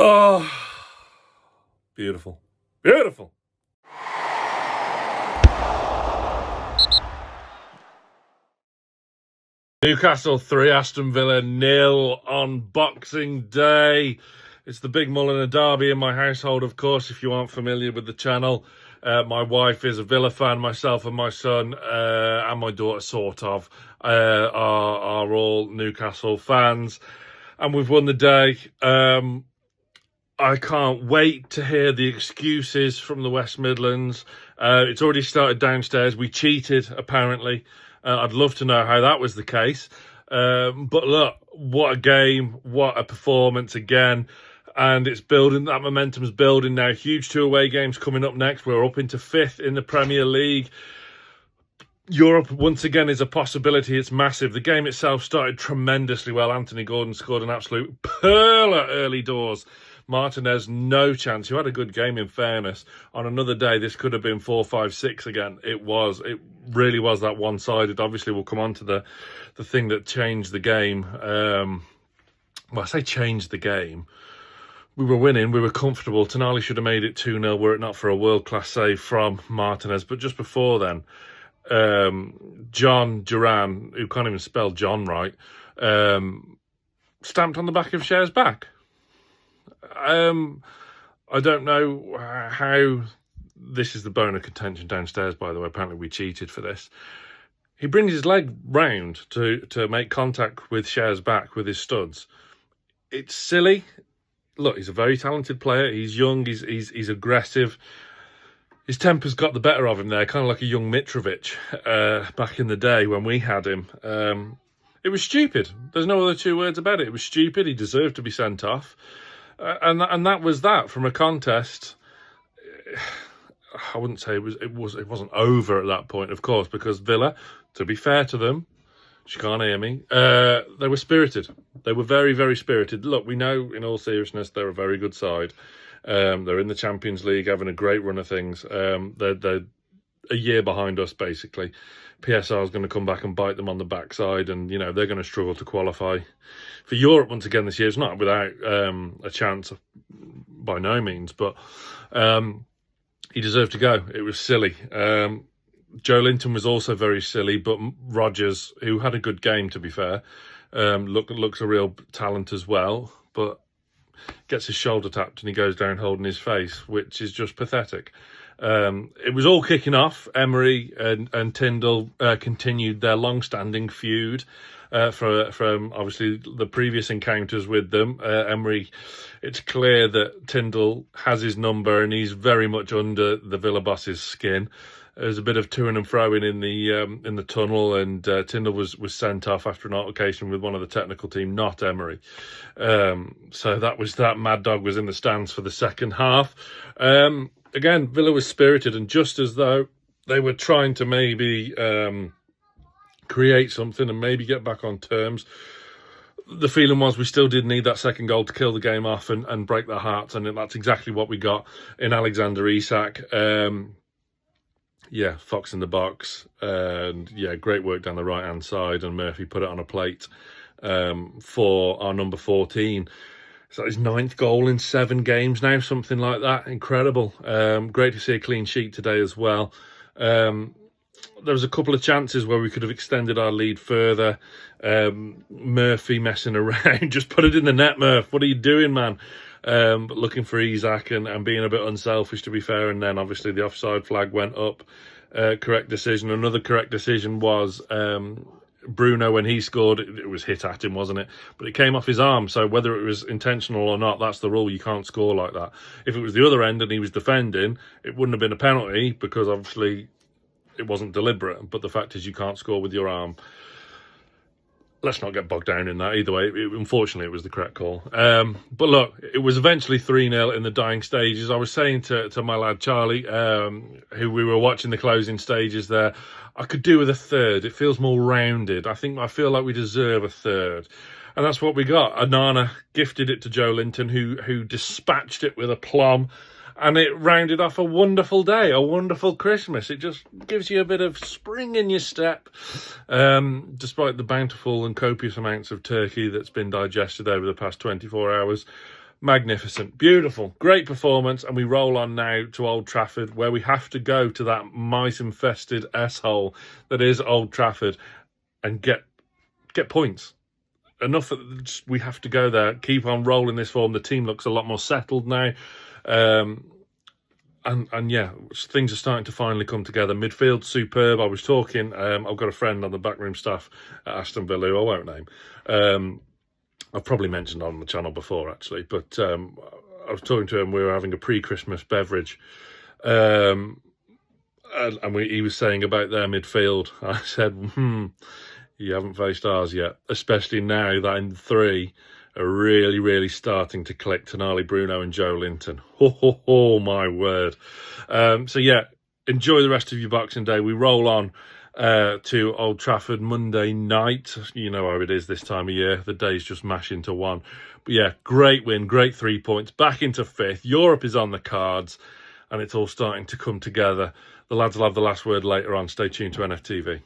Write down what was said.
Oh, beautiful. Beautiful. Newcastle 3, Aston Villa 0 on Boxing Day. It's the big Mulliner derby in my household, of course, if you aren't familiar with the channel. My wife is a Villa fan, myself and my son, and my daughter, sort of, are all Newcastle fans. And we've won the day. I can't wait to hear the excuses from the West Midlands. It's already started downstairs. We cheated, apparently. I'd love to know how that was the case. But look, what a game, what a performance again. And it's building, that momentum's building now. Huge 2 away games coming up next. We're up into 5th in the Premier League. Europe, once again, is a possibility. It's massive. The game itself started tremendously well. Anthony Gordon scored an absolute pearl at early doors. Martinez, no chance. Who had a good game, in fairness. On another day, this could have been 4-5-6 again. It really was that one-sided. Obviously, we'll come on to the thing that changed the game. Well, I say changed the game. We were winning. We were comfortable. Tonali should have made it 2-0 were it not for a world-class save from Martinez. But just before then, Jhon Durán, who can't even spell John right, stamped on the back of Schär's back. I don't know how. This is the bone of contention downstairs, by the way. Apparently we cheated for this. He brings his leg round to make contact with Schär's back with his studs. It's silly. Look, he's a very talented player. He's young. He's aggressive. His temper's got the better of him there, kind of like a young Mitrovic back in the day when we had him. It was stupid. There's no other two words about it. It was stupid. He deserved to be sent off. And that was that from a contest. I wouldn't say it wasn't over at that point, of course, because Villa, to be fair to them, she can't hear me, they were spirited. They were very, very spirited. Look, we know in all seriousness they're a very good side. They're in the Champions League, having a great run of things. They're a year behind us, basically. PSR is going to come back and bite them on the backside, and they're going to struggle to qualify for Europe once again this year. It's not without a chance, by no means, but he deserved to go. It was silly. Joelinton was also very silly, but Rodgers, who had a good game, to be fair, looks a real talent as well, but gets his shoulder tapped and he goes down holding his face, which is just pathetic. It was all kicking off. Emery and Tyndall continued their long-standing feud from obviously the previous encounters with them. Emery, it's clear that Tyndall has his number and he's very much under the Villa boss's skin. There's a bit of to and fro in the tunnel, and Tyndall was sent off after an altercation with one of the technical team, not Emery. So that Mad Dog was in the stands for the second half. Again, Villa was spirited, and just as though they were trying to maybe create something and maybe get back on terms, the feeling was we still did need that second goal to kill the game off and break their hearts, and that's exactly what we got in Alexander Isak. Fox in the box, and great work down the right-hand side, and Murphy put it on a plate for our number 14. Is that his 9th goal in 7 games now? Something like that. Incredible. Great to see a clean sheet today as well. There was a couple of chances where we could have extended our lead further. Murphy messing around. Just put it in the net, Murph. What are you doing, man? But looking for Isak and being a bit unselfish, to be fair. And then obviously the offside flag went up. Correct decision. Another correct decision was Bruno, when he scored, it was hit at him, wasn't it? But it came off his arm, so whether it was intentional or not, that's the rule. You can't score like that. If it was the other end and he was defending, it wouldn't have been a penalty, because obviously it wasn't deliberate. But the fact is, you can't score with your arm. Let's not get bogged down in that. Either way, unfortunately, it was the correct call. But look, it was eventually 3-0 in the dying stages. I was saying to my lad Charlie, who we were watching the closing stages there, I could do with a third. It feels more rounded. I feel like we deserve a third. And that's what we got. Anana gifted it to Joelinton, who dispatched it with aplomb. And it rounded off a wonderful day, a wonderful Christmas. It just gives you a bit of spring in your step, despite the bountiful and copious amounts of turkey that's been digested over the past 24 hours. Magnificent, beautiful, great performance, and we roll on now to Old Trafford, where we have to go to that mice-infested S-hole that is Old Trafford and get points. Enough that we have to go there, keep on rolling this form. The team looks a lot more settled now. And yeah, things are starting to finally come together. Midfield superb. I was talking, I've got a friend on the backroom staff at Aston Villa who I won't name. I've probably mentioned on the channel before, actually, but I was talking to him. We were having a pre-Christmas beverage, and he was saying about their midfield. I said, you haven't faced ours yet, especially now that in three are really, really starting to click. Tonali, Bruno and Joelinton. Oh, my word. So, yeah, enjoy the rest of your Boxing Day. We roll on to Old Trafford Monday night. You know how it is this time of year. The days just mash into one. But, yeah, great win, great 3 points. Back into fifth. Europe is on the cards, and it's all starting to come together. The lads will have the last word later on. Stay tuned to NFTV.